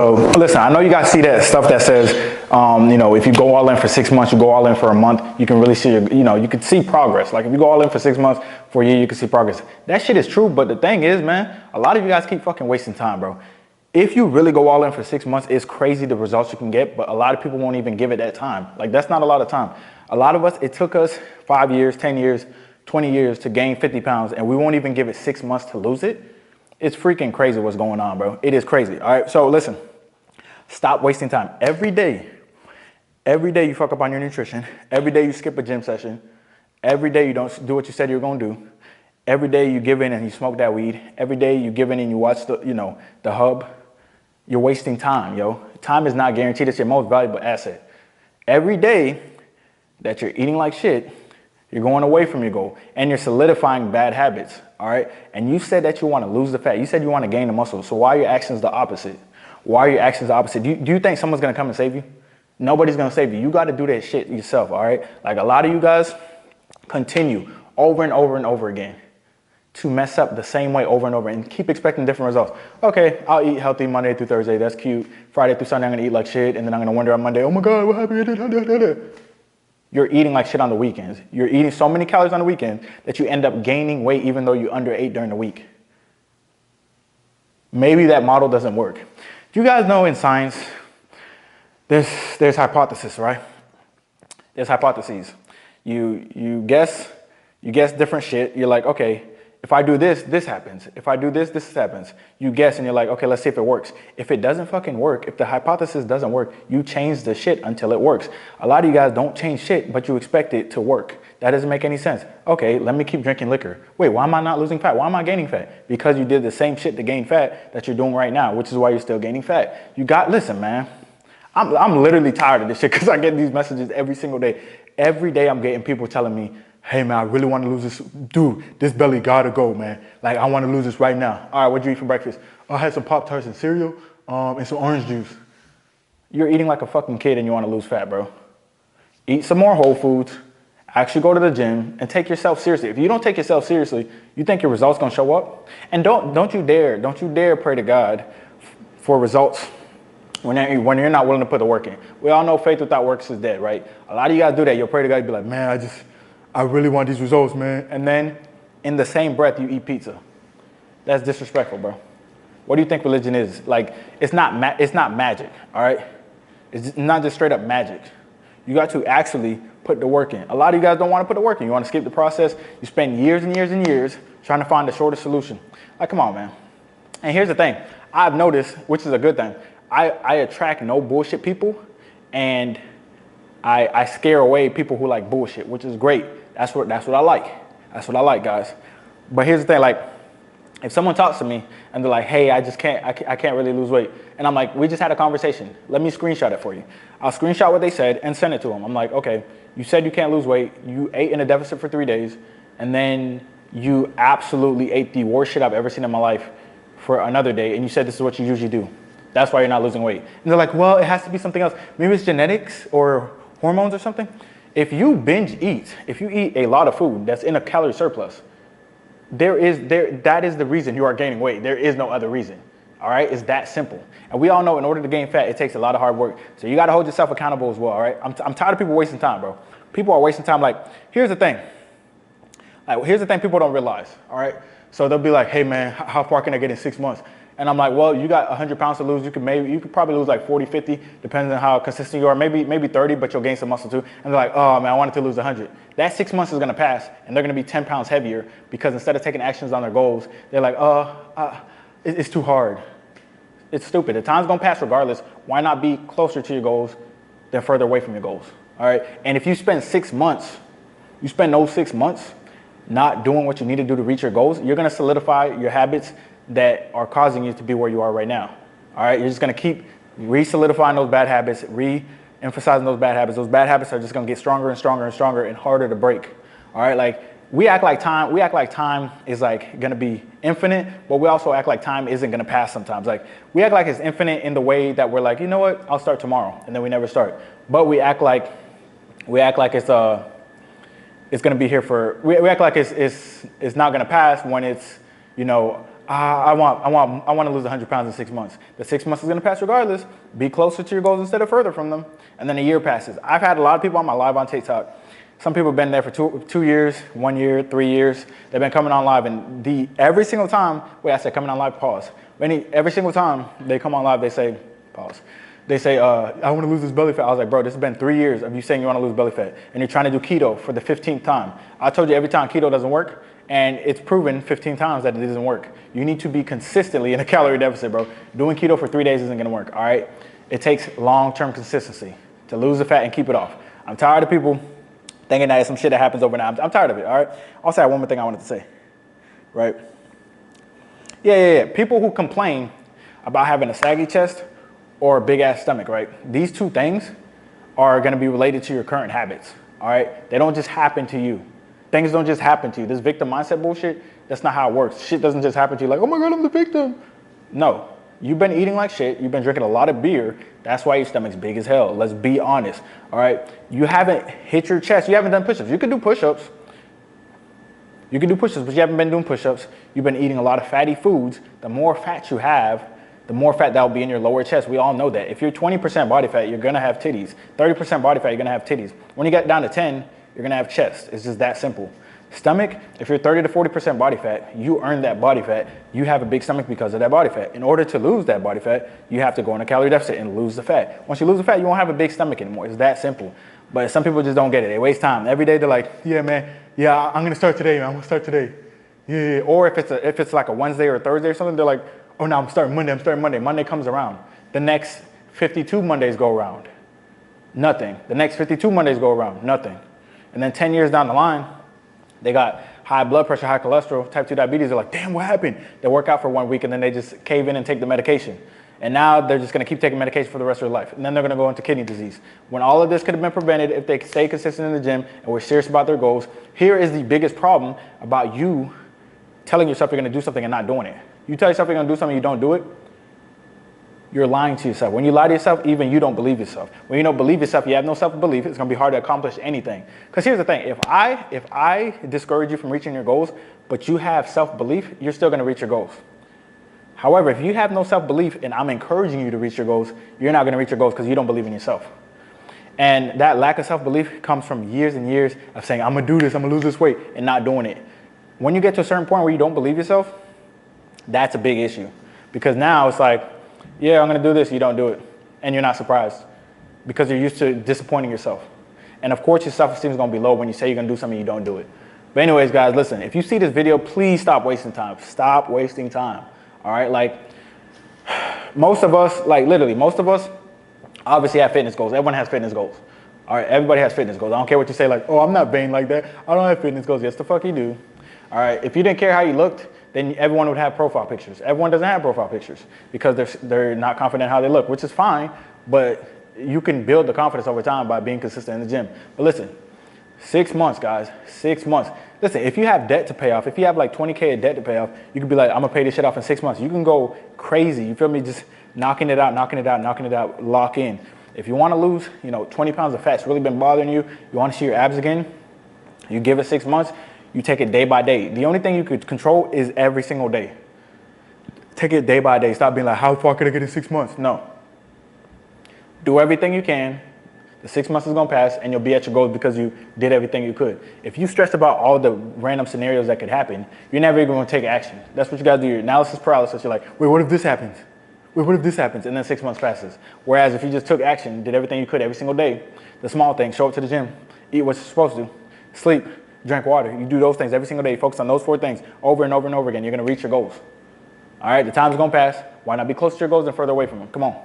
So listen, I know you guys see that stuff that says, if you go all in for 6 months, you go all in for a month, you can really see, you can see progress. Like if you go all in for 6 months, for a year, you can see progress. That shit is true, but the thing is, man, a lot of you guys keep fucking wasting time, bro. If you really go all in for 6 months, it's crazy the results you can get, but a lot of people won't even give it that time. Like that's not a lot of time. A lot of us, it took us 5 years, 10 years, 20 years to gain 50 pounds, and we won't even give it 6 months to lose it. It's freaking crazy what's going on, bro. It is crazy. All right, so listen. Stop wasting time. Every day you fuck up on your nutrition. Every day you skip a gym session. Every day you don't do what you said you were gonna do. Every day you give in and you smoke that weed. Every day you give in and you watch the hub. You're wasting time, yo. Time is not guaranteed. It's your most valuable asset. Every day that you're eating like shit, you're going away from your goal and you're solidifying bad habits, all right? And you said that you want to lose the fat. You said you want to gain the muscle. So why are your actions the opposite? Why are your actions the opposite? Do you think someone's going to come and save you? Nobody's going to save you. You got to do that shit yourself, all right? Like a lot of you guys continue over and over and over again to mess up the same way over and over and keep expecting different results. Okay, I'll eat healthy Monday through Thursday. That's cute. Friday through Sunday, I'm going to eat like shit. And then I'm going to wonder on Monday, oh my God, what happened? You're eating like shit on the weekends. You're eating so many calories on the weekend that you end up gaining weight even though you underate during the week. Maybe that model doesn't work. Do you guys know in science, there's hypothesis, right? There's hypotheses. You guess different shit. You're like, okay, if I do this, this happens. If I do this, this happens. You guess and you're like, okay, let's see if it works. If it doesn't fucking work, if the hypothesis doesn't work, you change the shit until it works. A lot of you guys don't change shit, but you expect it to work. That doesn't make any sense. Okay, let me keep drinking liquor. Wait, why am I not losing fat? Why am I gaining fat? Because you did the same shit to gain fat that you're doing right now, which is why you're still gaining fat. Listen, man, I'm literally tired of this shit because I get these messages every single day. Every day I'm getting people telling me, hey man, I really want to lose this. Dude, this belly gotta go, man. Like I want to lose this right now. All right, what'd you eat for breakfast? I had some Pop-Tarts and cereal and some orange juice. You're eating like a fucking kid and you want to lose fat, bro. Eat some more whole foods. Actually go to the gym and take yourself seriously. If you don't take yourself seriously, you think your results gonna show up? And don't you dare pray to God for results when you're not willing to put the work in. We all know faith without works is dead, right? A lot of you guys do that. You'll pray to God, you'll be like, man, I really want these results, man. And then in the same breath, you eat pizza. That's disrespectful, bro. What do you think religion is? Like, it's not magic, all right? It's not just straight up magic. You got to actually put the work in. A lot of you guys don't want to put the work in. You want to skip the process. You spend years and years and years trying to find the shortest solution. Like, come on, man. And here's the thing. I've noticed, which is a good thing, I attract no bullshit people, and I scare away people who like bullshit, which is great. That's what I like. That's what I like, guys. But here's the thing, like, if someone talks to me and they're like, hey, I can't really lose weight. And I'm like, we just had a conversation. Let me screenshot it for you. I'll screenshot what they said and send it to them. I'm like, okay, you said you can't lose weight. You ate in a deficit for 3 days. And then you absolutely ate the worst shit I've ever seen in my life for another day. And you said this is what you usually do. That's why you're not losing weight. And they're like, well, it has to be something else. Maybe it's genetics or hormones or something. If you binge eat, if you eat a lot of food that's in a calorie surplus, that is the reason you are gaining weight. There is no other reason. All right, it's that simple. And we all know in order to gain fat, it takes a lot of hard work. So you got to hold yourself accountable as well. All right, I'm tired of people wasting time, bro. People are wasting time. Like, here's the thing. Here's the thing people don't realize. All right, so they'll be like, hey man, how far can I get in 6 months? And I'm like, well, you got 100 pounds to lose. You could probably lose like 40, 50, depending on how consistent you are. Maybe 30, but you'll gain some muscle too. And they're like, oh man, I wanted to lose 100. That 6 months is gonna pass, and they're gonna be 10 pounds heavier because instead of taking actions on their goals, they're like, it's too hard. It's stupid. The time's gonna pass regardless. Why not be closer to your goals than further away from your goals? All right. And if you spend 6 months, you spend those 6 months not doing what you need to do to reach your goals, you're gonna solidify your habits that are causing you to be where you are right now. All right, you're just gonna keep re-solidifying those bad habits, re-emphasizing those bad habits. Those bad habits are just gonna get stronger and stronger and stronger and harder to break. All right, like we act like time is like gonna be infinite, but we also act like time isn't gonna pass sometimes. Like we act like it's infinite in the way that we're like, you know what, I'll start tomorrow, and then we never start. But we act like it's gonna be here for. We act like it's not gonna pass when it's, you know, I want to lose 100 pounds in 6 months. The 6 months is going to pass regardless. Be closer to your goals instead of further from them. And then a year passes. I've had a lot of people on my live on TikTok. Some people have been there for two years, 1 year, 3 years. They've been coming on live, and every single time, wait, I said coming on live, pause. Every single time they come on live, they say, pause. They say, I want to lose this belly fat. I was like, bro, this has been 3 years of you saying you want to lose belly fat, and you're trying to do keto for the 15th time. I told you every time keto doesn't work, and it's proven 15 times that it doesn't work. You need to be consistently in a calorie deficit, bro. Doing keto for 3 days isn't going to work, all right? It takes long-term consistency to lose the fat and keep it off. I'm tired of people thinking that it's some shit that happens overnight. I'm tired of it, all right? Also, I have one more thing I wanted to say, right? Yeah. People who complain about having a saggy chest or a big-ass stomach, right? These two things are going to be related to your current habits, all right? They don't just happen to you. Things don't just happen to you. This victim mindset bullshit, that's not how it works. Shit doesn't just happen to you like, oh my God, I'm the victim. No, you've been eating like shit. You've been drinking a lot of beer. That's why your stomach's big as hell. Let's be honest, all right? You haven't hit your chest. You haven't done push-ups. You can do push-ups. You can do push-ups, but you haven't been doing push-ups. You've been eating a lot of fatty foods. The more fat you have, the more fat that will be in your lower chest. We all know that. If you're 20% body fat, you're going to have titties. 30% body fat, you're going to have titties. When you get down to 10, you're going to have chest. It's just that simple. Stomach, if you're 30 to 40% body fat, you earn that body fat. You have a big stomach because of that body fat. In order to lose that body fat, you have to go on a calorie deficit and lose the fat. Once you lose the fat, you won't have a big stomach anymore. It's that simple. But some people just don't get it. They waste time. Every day they're like, yeah, man, yeah, I'm going to start today, man. I'm going to start today. Yeah. Or if it's like a Wednesday or a Thursday or something, they're like, oh, no, I'm starting Monday. Monday comes around. The next 52 Mondays go around. Nothing. The next 52 Mondays go around. Nothing. And then 10 years down the line, they got high blood pressure, high cholesterol, type 2 diabetes. They're like, damn, what happened? They work out for 1 week and then they just cave in and take the medication. And now they're just going to keep taking medication for the rest of their life. And then they're going to go into kidney disease. When all of this could have been prevented if they stay consistent in the gym and were serious about their goals. Here is the biggest problem about you telling yourself you're going to do something and not doing it. You tell yourself you're going to do something, you don't do it, you're lying to yourself. When you lie to yourself, even you don't believe yourself. When you don't believe yourself, you have no self-belief, it's going to be hard to accomplish anything. Because here's the thing, if I discourage you from reaching your goals, but you have self-belief, you're still going to reach your goals. However, if you have no self-belief and I'm encouraging you to reach your goals, you're not going to reach your goals because you don't believe in yourself. And that lack of self-belief comes from years and years of saying, I'm going to do this, I'm going to lose this weight, and not doing it. When you get to a certain point where you don't believe yourself, that's a big issue. Because now it's like, yeah, I'm going to do this, you don't do it. And you're not surprised because you're used to disappointing yourself. And of course, your self-esteem is going to be low when you say you're going to do something you don't do it. But anyways, guys, listen, if you see this video, please stop wasting time. Stop wasting time. All right? Like, most of us, like literally, most of us obviously have fitness goals. Everyone has fitness goals. All right? Everybody has fitness goals. I don't care what you say, like, oh, I'm not vain like that. I don't have fitness goals. Yes, the fuck you do. All right? If you didn't care how you looked, then everyone would have profile pictures. Everyone doesn't have profile pictures because they're not confident how they look, which is fine, but you can build the confidence over time by being consistent in the gym. But listen, 6 months, guys, 6 months. Listen, if you have debt to pay off, if you have like 20K of debt to pay off, you could be like, I'm gonna pay this shit off in 6 months. You can go crazy, you feel me? Just knocking it out, lock in. If you wanna lose, 20 pounds of fat's really been bothering you, you wanna see your abs again, you give it 6 months, you take it day by day. The only thing you could control is every single day. Take it day by day. Stop being like, how far can I get in 6 months? No. Do everything you can. The 6 months is going to pass and you'll be at your goals because you did everything you could. If you stress about all the random scenarios that could happen, you're never even going to take action. That's what you got to do. Your analysis paralysis. You're like, wait, what if this happens? Wait, what if this happens? And then 6 months passes. Whereas if you just took action, did everything you could every single day, the small things, show up to the gym, eat what you're supposed to, sleep, drink water. You do those things every single day. You focus on those 4 things over and over and over again. You're going to reach your goals. All right, the time's going to pass. Why not be closer to your goals and further away from them? Come on.